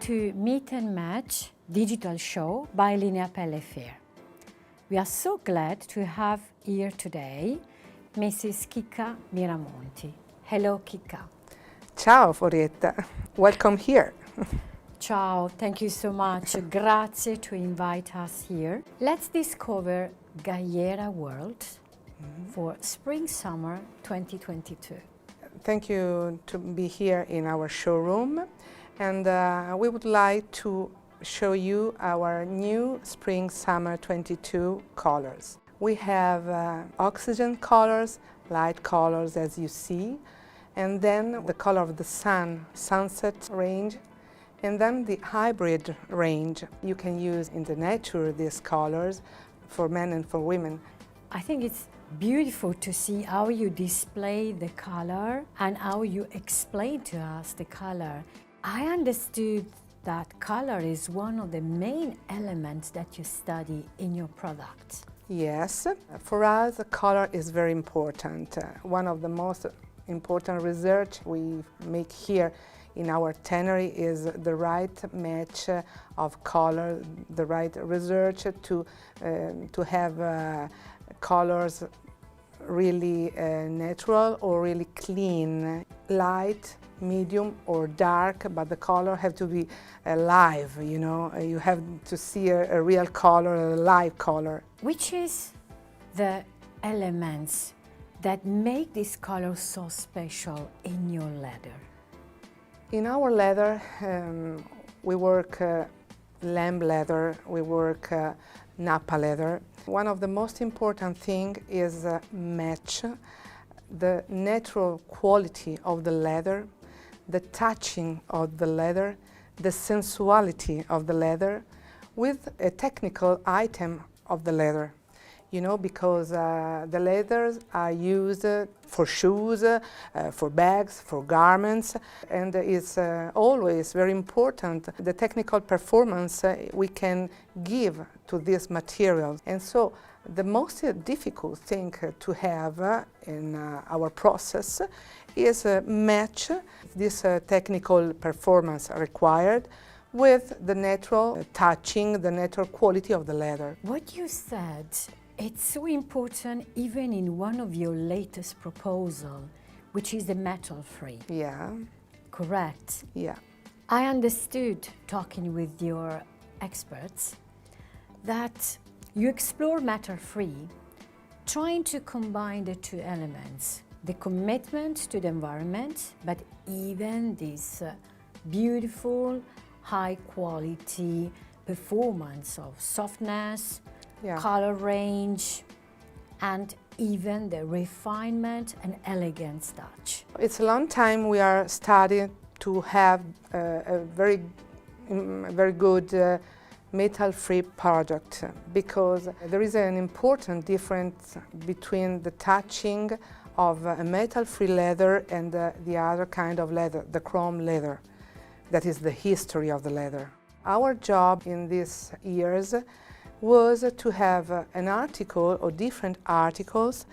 to Meet and Match digital show by LINEAPELLE Fair. We are so glad to have here today Mrs. Chicca Miramonti. Hello, Chicca. Ciao, Orietta. Welcome here. Ciao, thank you so much. Grazie to invite us here. Let's discover Gaiera world for Spring-Summer 2022. Thank you to be here in our showroom, and we would like to show you our new Spring-Summer 22 colors. We have oxygen colors, light colors as you see, and then the color of the sun, sunset range, and then the hybrid range. You can use in the nature these colors for men and for women. I think it's beautiful to see how you display the color and how you explain to us the color. I understood that color is one of the main elements that you study in your product. Yes, for us color is very important. One of the most important research we make here in our tannery is the right match of color, the right research to have colors really natural or really clean, light, medium or dark, but the color have to be alive, you know. You have to see a real color, a live color. Which is the elements that make this color so special in your leather? In our leather, we work lamb leather, we work Napa leather. One of the most important thing is match the natural quality of the leather, the touching of the leather, the sensuality of the leather with a technical item of the leather. You know, because the leathers are used for shoes, for bags, for garments, and it's always very important the technical performance we can give to these materials. And so the most difficult thing to have in our process is match this technical performance required with the natural touching, the natural quality of the leather. What you said, it's so important even in one of your latest proposal, which is the metal-free. Yeah. Correct? Yeah. I understood, talking with your experts, that you explore metal-free, trying to combine the two elements, the commitment to the environment, but even this beautiful, high-quality performance of softness, color range, and even the refinement and elegance touch. It's a long time we are studying to have a very good metal-free product, because there is an important difference between the touching of a metal-free leather and the other kind of leather, the chrome leather. That is the history of the leather. Our job in these years was to have an article or different articles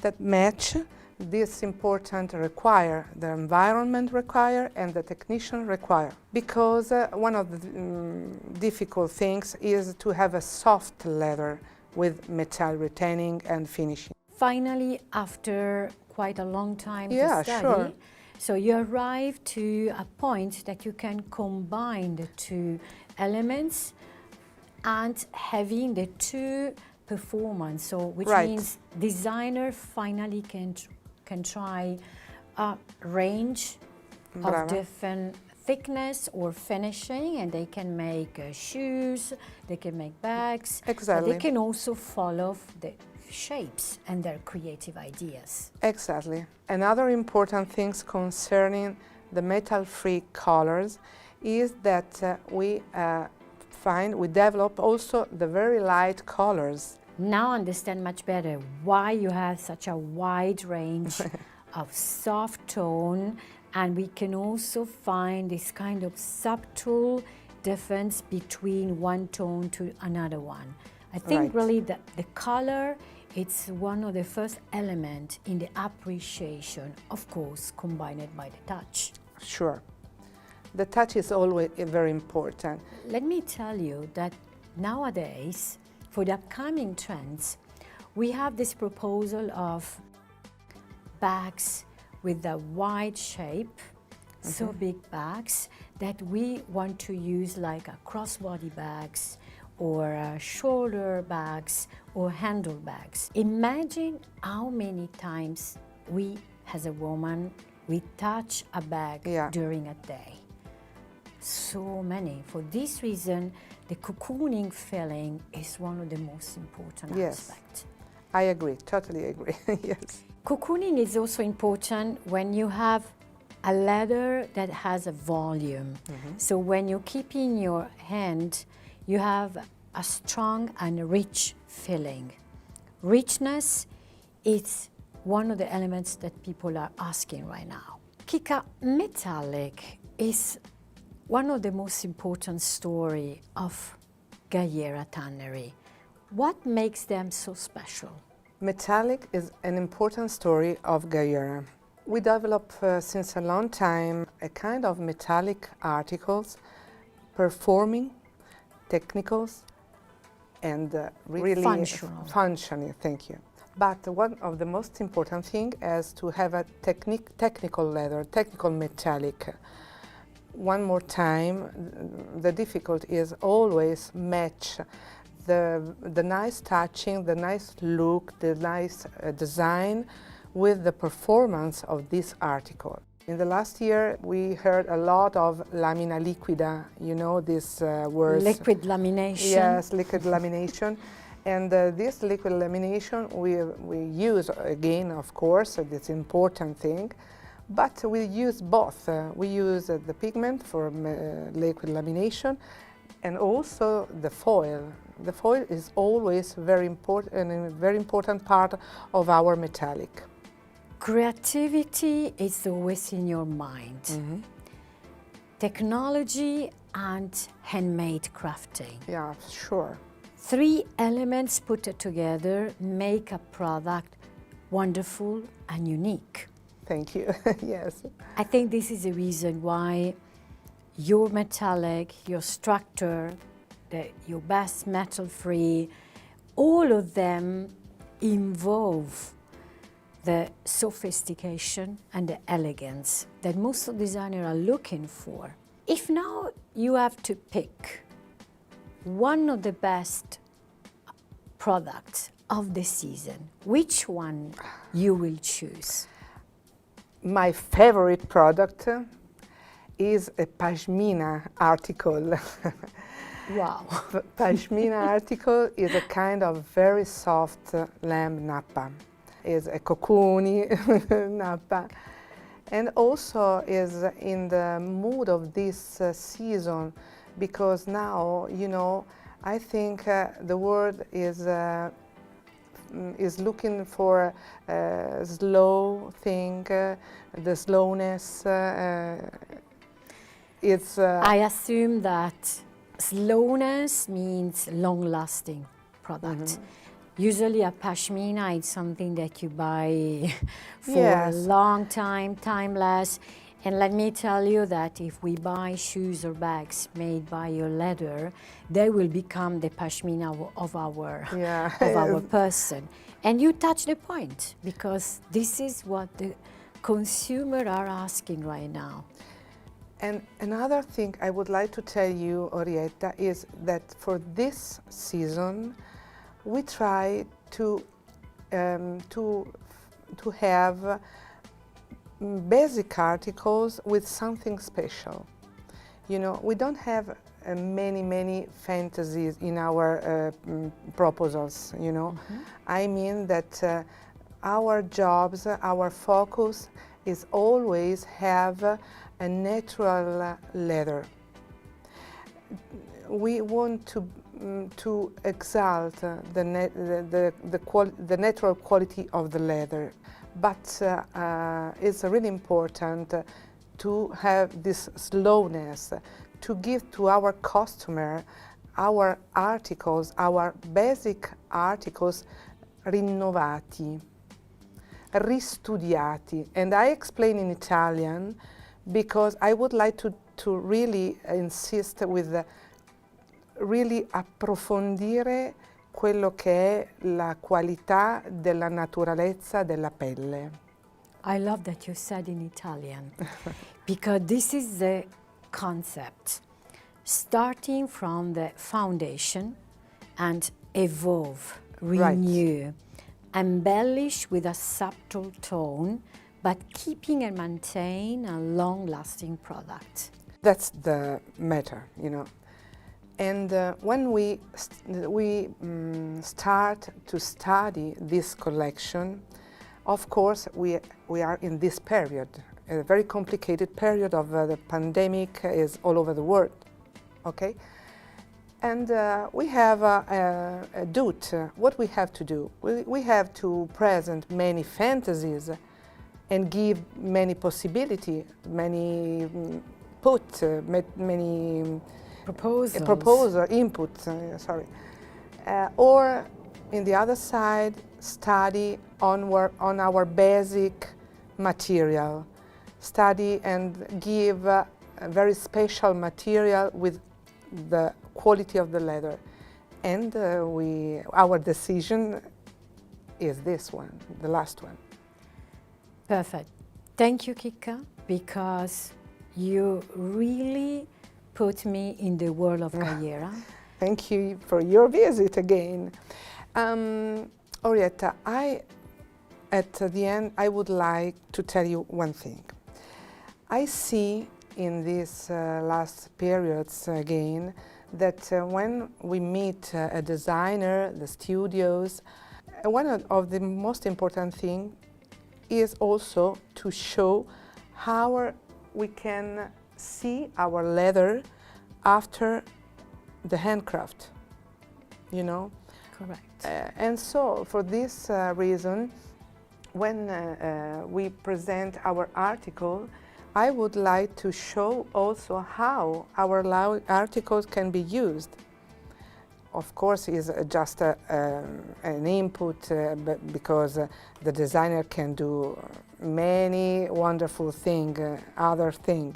that match this important require, the environment require and the technician require. Because one of the difficult things is to have a soft leather with metal retaining and finishing. Finally, after quite a long time Yeah, to study, sure. So you arrive to a point that you can combine the two elements and having the two performance, so which means designer finally can try a range of different thickness or finishing, and they can make shoes, they can make bags, exactly. But they can also follow the shapes and their creative ideas. Exactly. Another important thing concerning the metal-free colors is that we develop also the very light colors. Now I understand much better why you have such a wide range of soft tone, and we can also find this kind of subtle difference between one tone to another one. I think really that the color, it's one of the first elements in the appreciation, of course, combined by the touch. Sure. The touch is always very important. Let me tell you that nowadays, for the upcoming trends, we have this proposal of bags with a wide shape, so big bags that we want to use like a crossbody bags or shoulder bags or handle bags. Imagine how many times we, as a woman, we touch a bag during a day. So many. For this reason, the cocooning feeling is one of the most important aspects. I agree, totally agree, yes. Cocooning is also important when you have a leather that has a volume. So when you keep in your hand, you have a strong and rich feeling. Richness is one of the elements that people are asking right now. Chicca, metallic is one of the most important story of Gaiera Tannery. What makes them so special? Metallic is an important story of Gaiera. We developed since a long time a kind of metallic articles, performing, technicals, and really functional, thank you. But one of the most important thing is to have a technical leather, technical metallic. One more time, the difficulty is always match the nice touching, the nice look, the nice design with the performance of this article. In the last year, we heard a lot of lamina liquida, you know, this word. Liquid lamination. Yes, liquid lamination. And this liquid lamination we use again, of course, this important thing, but we use both. We use the pigment for liquid lamination and also the foil. The foil is always very important and a very important part of our metallic. Creativity is always in your mind. Technology and handmade crafting. Yeah, sure. Three elements put together make a product wonderful and unique. Thank you, yes. I think this is the reason why your metallic, your structure, your best metal-free, all of them involve the sophistication and the elegance that most of designers are looking for. If now you have to pick one of the best products of the season, which one you will choose? My favorite product is a pashmina article. Wow. Pashmina article is a kind of very soft lamb nappa. Is a cocoony nappa, and also is in the mood of this season, because now, you know, I think the world is looking for a slow thing, the slowness. I assume that slowness means long-lasting product. Usually a pashmina is something that you buy for a long time, timeless. And let me tell you that if we buy shoes or bags made by your leather, they will become the pashmina of our person. And you touch the point, because this is what the consumer are asking right now. And another thing I would like to tell you, Orietta, is that for this season, we try to have basic articles with something special. You know, we don't have many fantasies in our proposals, you know. I mean that our jobs, our focus is always have a natural leather. We want to exalt the natural quality of the leather, but it's really important to have this slowness, to give to our customer our articles, our basic articles rinnovati, ristudiati. And I explain in Italian because I would like to really insist with really approfondire quello che è la qualità della naturalezza della pelle. I love that you said in Italian, because this is the concept. Starting from the foundation and evolve, renew, embellish with a subtle tone, but keeping and maintain a long-lasting product. That's the matter, you know. And when we start to study this collection, of course we are in this period, a very complicated period of the pandemic is all over the world, okay? And we have a duty. What we have to do? We have to present many fantasies and give many possibilities, many many input, sorry. Or in the other side, study on our basic material, study and give a very special material with the quality of the leather. And our decision is this one, the last one. Perfect. Thank you, Chicca, because you really put me in the world of Gaiera. Thank you for your visit again. Orietta, at the end, I would like to tell you one thing. I see in these last periods again that when we meet a designer, the studios, one of the most important things is also to show how we can see our leather after the handcraft, you know? Correct. And so for this reason, when we present our article, I would like to show also how our articles can be used. Of course, it's just an input because the designer can do many wonderful things, other things.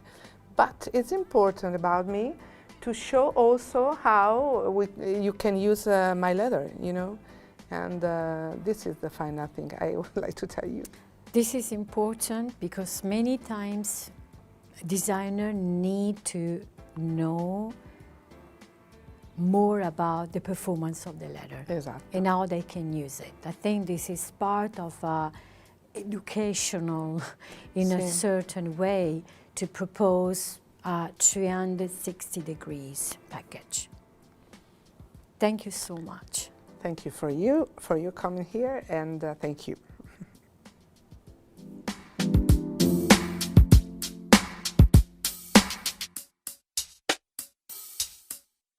But it's important about me to show also how you can use my leather, you know. And this is the final thing I would like to tell you. This is important because many times designers need to know more about the performance of the leather. Exactly. And how they can use it. I think this is part of educational in a certain way to propose a 360 degrees package. Thank you so much. Thank you for you coming here, and thank you.